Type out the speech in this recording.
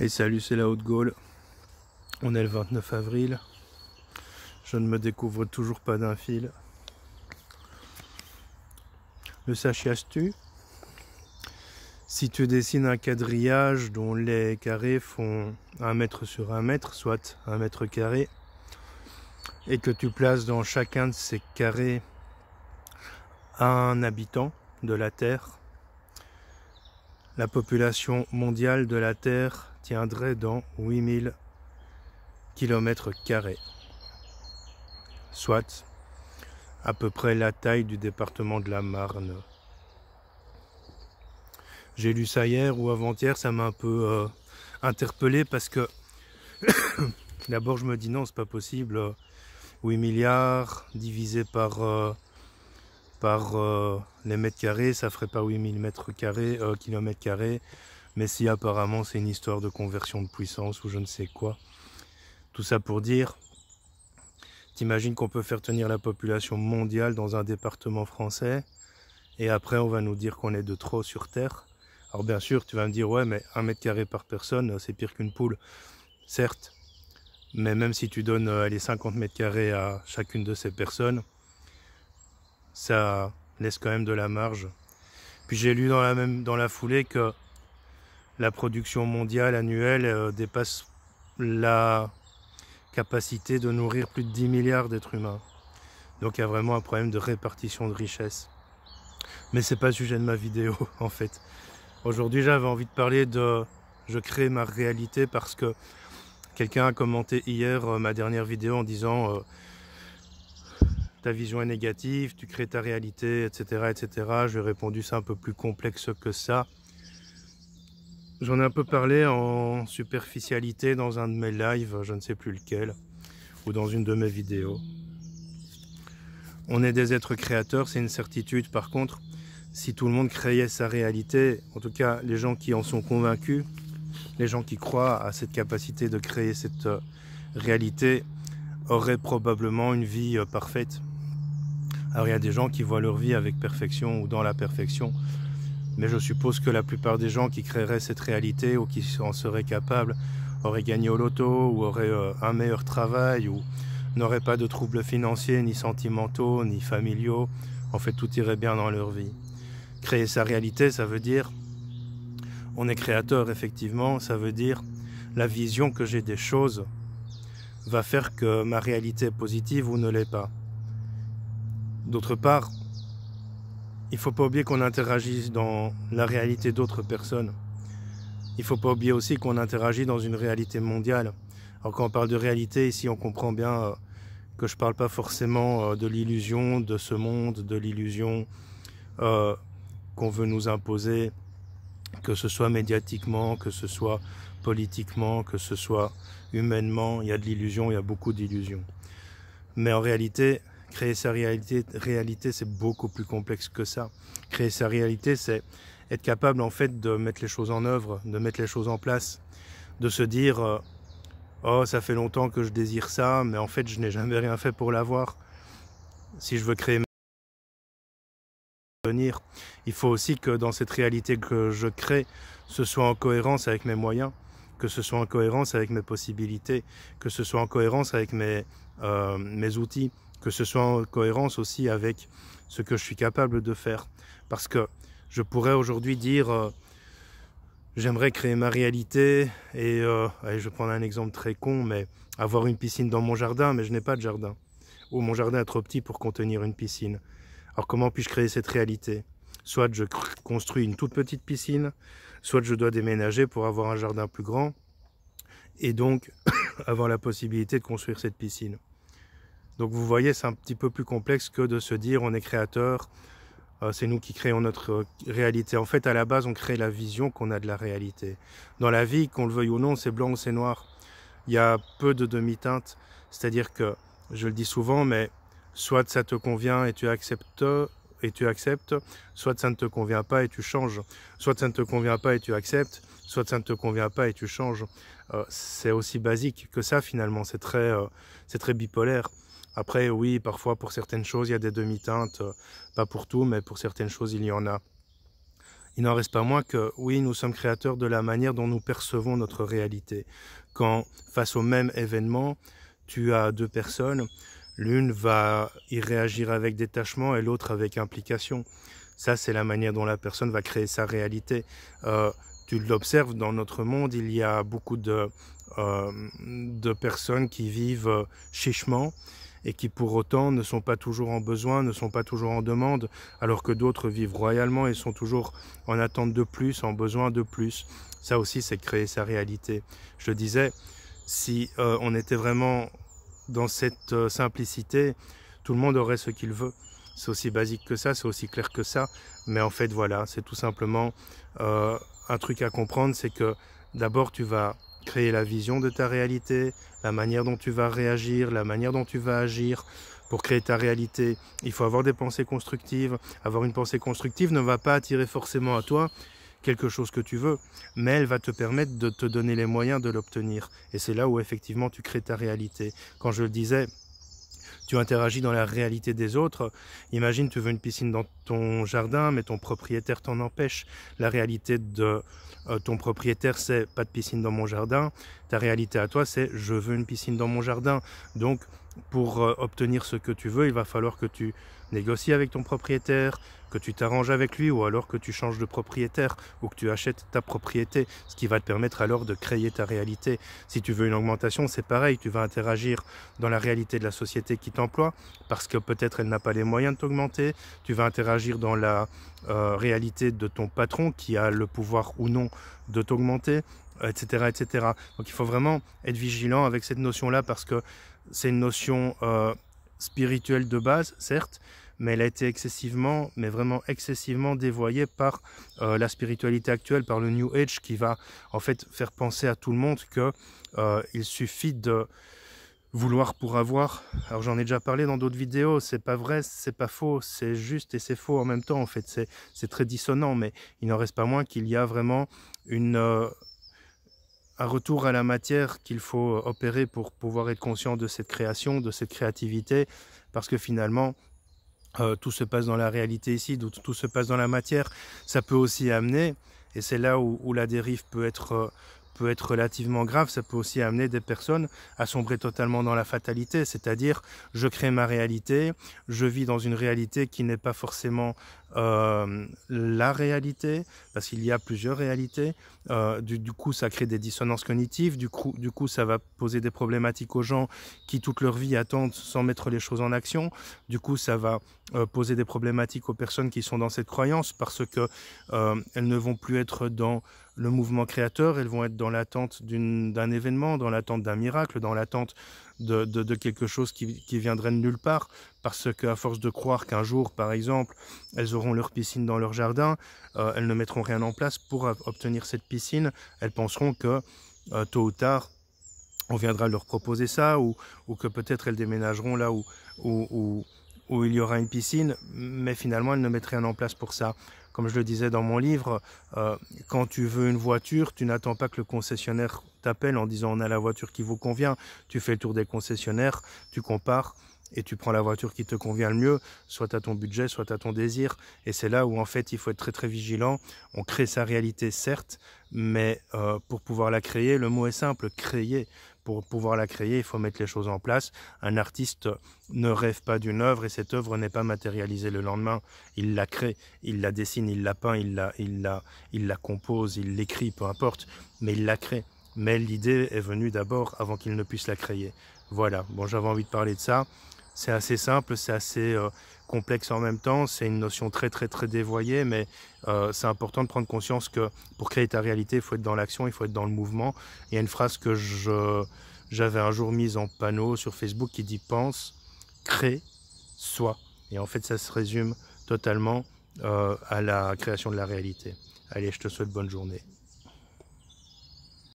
Et salut, c'est la Haute-Gaule. On est le 29 avril. Je ne me découvre toujours pas d'un fil. Le sachias-tu? Si tu dessines un quadrillage dont les carrés font 1 mètre sur 1 mètre, soit 1 mètre carré, et que tu places dans chacun de ces carrés un habitant de la Terre, la population mondiale de la Terre tiendrait dans 8000 km², soit à peu près la taille du département de la Marne. J'ai lu ça hier ou avant-hier, ça m'a un peu interpellé parce que d'abord je me dis non, c'est pas possible, 8 milliards divisé par les mètres carrés, ça ferait pas 8000 kilomètres carrés, mais si apparemment c'est une histoire de conversion de puissance ou je ne sais quoi. Tout ça pour dire, t'imagines qu'on peut faire tenir la population mondiale dans un département français et après on va nous dire qu'on est de trop sur Terre. Alors bien sûr, tu vas me dire, ouais, mais 1 mètre carré par personne, c'est pire qu'une poule. Certes, mais même si tu donnes les 50 mètres carrés à chacune de ces personnes, ça laisse quand même de la marge. Puis j'ai lu dans la foulée que la production mondiale annuelle dépasse la capacité de nourrir plus de 10 milliards d'êtres humains. Donc il y a vraiment un problème de répartition de richesse. Mais c'est pas le sujet de ma vidéo en fait. Aujourd'hui j'avais envie de parler de je crée ma réalité parce que quelqu'un a commenté hier ma dernière vidéo en disant ta vision est négative, tu crées ta réalité, etc. etc. J'ai répondu c'est un peu plus complexe que ça. J'en ai un peu parlé en superficialité dans un de mes lives, je ne sais plus lequel, ou dans une de mes vidéos. On est des êtres créateurs, c'est une certitude. Par contre, si tout le monde créait sa réalité, en tout cas les gens qui en sont convaincus, les gens qui croient à cette capacité de créer cette réalité, auraient probablement une vie parfaite. Alors il y a des gens qui voient leur vie avec perfection ou dans la perfection, mais je suppose que la plupart des gens qui créeraient cette réalité ou qui en seraient capables auraient gagné au loto ou auraient un meilleur travail ou n'auraient pas de troubles financiers, ni sentimentaux, ni familiaux. En fait, tout irait bien dans leur vie. Créer sa réalité, ça veut dire, on est créateur effectivement, ça veut dire la vision que j'ai des choses va faire que ma réalité est positive ou ne l'est pas. D'autre part, il ne faut pas oublier qu'on interagisse dans la réalité d'autres personnes. Il ne faut pas oublier aussi qu'on interagit dans une réalité mondiale. Alors quand on parle de réalité, ici on comprend bien que je ne parle pas forcément de l'illusion de ce monde, de l'illusion qu'on veut nous imposer, que ce soit médiatiquement, que ce soit politiquement, que ce soit humainement. Il y a de l'illusion, il y a beaucoup d'illusions. Mais en réalité, créer sa réalité, c'est beaucoup plus complexe que ça. Créer sa réalité, c'est être capable en fait de mettre les choses en œuvre, de mettre les choses en place, de se dire oh, ça fait longtemps que je désire ça, mais en fait, je n'ai jamais rien fait pour l'avoir. Si je veux créer venir, il faut aussi que dans cette réalité que je crée, ce soit en cohérence avec mes moyens, que ce soit en cohérence avec mes possibilités, que ce soit en cohérence avec mes outils, que ce soit en cohérence aussi avec ce que je suis capable de faire. Parce que je pourrais aujourd'hui dire j'aimerais créer ma réalité et allez, je vais prendre un exemple très con, mais avoir une piscine dans mon jardin, mais je n'ai pas de jardin. Ou mon jardin est trop petit pour contenir une piscine. Alors comment puis-je créer cette réalité? Soit je construis une toute petite piscine, soit je dois déménager pour avoir un jardin plus grand et donc avoir la possibilité de construire cette piscine. Donc vous voyez, c'est un petit peu plus complexe que de se dire on est créateur, c'est nous qui créons notre réalité. En fait, à la base, on crée la vision qu'on a de la réalité. Dans la vie, qu'on le veuille ou non, c'est blanc ou c'est noir. Il y a peu de demi-teintes, c'est-à-dire que, je le dis souvent, mais soit ça te convient et tu acceptes, soit ça ne te convient pas et tu changes, soit ça ne te convient pas et tu acceptes, soit ça ne te convient pas et tu changes. C'est aussi basique que ça finalement, c'est très bipolaire. Après oui, parfois pour certaines choses il y a des demi-teintes, pas pour tout, mais pour certaines choses il y en a. il n'en reste pas moins que, oui, nous sommes créateurs de la manière dont nous percevons notre réalité. Quand, face au même événement, tu as deux personnes, l'une va y réagir avec détachement et l'autre avec implication. Ça, c'est la manière dont la personne va créer sa réalité. Tu l'observes dans notre monde, il y a beaucoup de personnes qui vivent chichement et qui pour autant ne sont pas toujours en besoin, ne sont pas toujours en demande, alors que d'autres vivent royalement et sont toujours en attente de plus, en besoin de plus. Ça aussi, c'est créer sa réalité. Je disais, si on était vraiment dans cette simplicité, tout le monde aurait ce qu'il veut. C'est aussi basique que ça, c'est aussi clair que ça, mais en fait voilà, c'est tout simplement un truc à comprendre, c'est que d'abord tu vas créer la vision de ta réalité, la manière dont tu vas réagir, la manière dont tu vas agir. Pour créer ta réalité, il faut avoir des pensées constructives. Avoir une pensée constructive ne va pas attirer forcément à toi quelque chose que tu veux, mais elle va te permettre de te donner les moyens de l'obtenir. Et c'est là où effectivement tu crées ta réalité. Quand je le disais, tu interagis dans la réalité des autres. Imagine, tu veux une piscine dans ton jardin, mais ton propriétaire t'en empêche. La réalité de ton propriétaire, c'est pas de piscine dans mon jardin. Ta réalité à toi, c'est je veux une piscine dans mon jardin. Donc, pour obtenir ce que tu veux, il va falloir que tu négocies avec ton propriétaire, que tu t'arranges avec lui, ou alors que tu changes de propriétaire, ou que tu achètes ta propriété, ce qui va te permettre alors de créer ta réalité. Si tu veux une augmentation, c'est pareil, tu vas interagir dans la réalité de la société qui t'emploie, parce que peut-être elle n'a pas les moyens de t'augmenter, tu vas interagir dans la réalité de ton patron, qui a le pouvoir ou non de t'augmenter, etc., etc. Donc il faut vraiment être vigilant avec cette notion-là, parce que c'est une notion spirituelle de base, certes, mais elle a été excessivement, mais vraiment excessivement dévoyée par la spiritualité actuelle, par le New Age, qui va en fait faire penser à tout le monde que il suffit de vouloir pour avoir. Alors j'en ai déjà parlé dans d'autres vidéos, c'est pas vrai, c'est pas faux, c'est juste et c'est faux en même temps, en fait, c'est très dissonant, mais il n'en reste pas moins qu'il y a vraiment un retour à la matière qu'il faut opérer pour pouvoir être conscient de cette création, de cette créativité, parce que finalement, tout se passe dans la réalité ici, tout se passe dans la matière. Ça peut aussi amener, et c'est là où la dérive peut être relativement grave, ça peut aussi amener des personnes à sombrer totalement dans la fatalité, c'est-à-dire je crée ma réalité, je vis dans une réalité qui n'est pas forcément la réalité, parce qu'il y a plusieurs réalités, du coup ça crée des dissonances cognitives, du coup ça va poser des problématiques aux gens qui toute leur vie attendent sans mettre les choses en action, du coup ça va poser des problématiques aux personnes qui sont dans cette croyance, parce que elles ne vont plus être dans le mouvement créateur, elles vont être dans l'attente d'un événement, dans l'attente d'un miracle, dans l'attente de quelque chose qui viendrait de nulle part, parce qu'à force de croire qu'un jour, par exemple, elles auront leur piscine dans leur jardin, elles ne mettront rien en place pour obtenir cette piscine, elles penseront que tôt ou tard, on viendra leur proposer ça, ou que peut-être elles déménageront là où il y aura une piscine, mais finalement elles ne mettent rien en place pour ça. Comme je le disais dans mon livre, quand tu veux une voiture, tu n'attends pas que le concessionnaire t'appelle en disant on a la voiture qui vous convient. Tu fais le tour des concessionnaires, tu compares et tu prends la voiture qui te convient le mieux, soit à ton budget, soit à ton désir. Et c'est là où en fait il faut être très très vigilant. On crée sa réalité certes, mais pour pouvoir la créer, le mot est simple, créer. Pour pouvoir la créer, il faut mettre les choses en place. Un artiste ne rêve pas d'une œuvre et cette œuvre n'est pas matérialisée le lendemain. Il la crée, il la dessine, il la peint, il la compose, il l'écrit, peu importe, mais il la crée. Mais l'idée est venue d'abord avant qu'il ne puisse la créer. Voilà, bon, j'avais envie de parler de ça. C'est assez simple, c'est assez complexe en même temps, c'est une notion très très très dévoyée, mais c'est important de prendre conscience que pour créer ta réalité, il faut être dans l'action, il faut être dans le mouvement. Il y a une phrase que j'avais un jour mise en panneau sur Facebook qui dit « pense, crée, sois ». Et en fait, ça se résume totalement à la création de la réalité. Allez, je te souhaite bonne journée.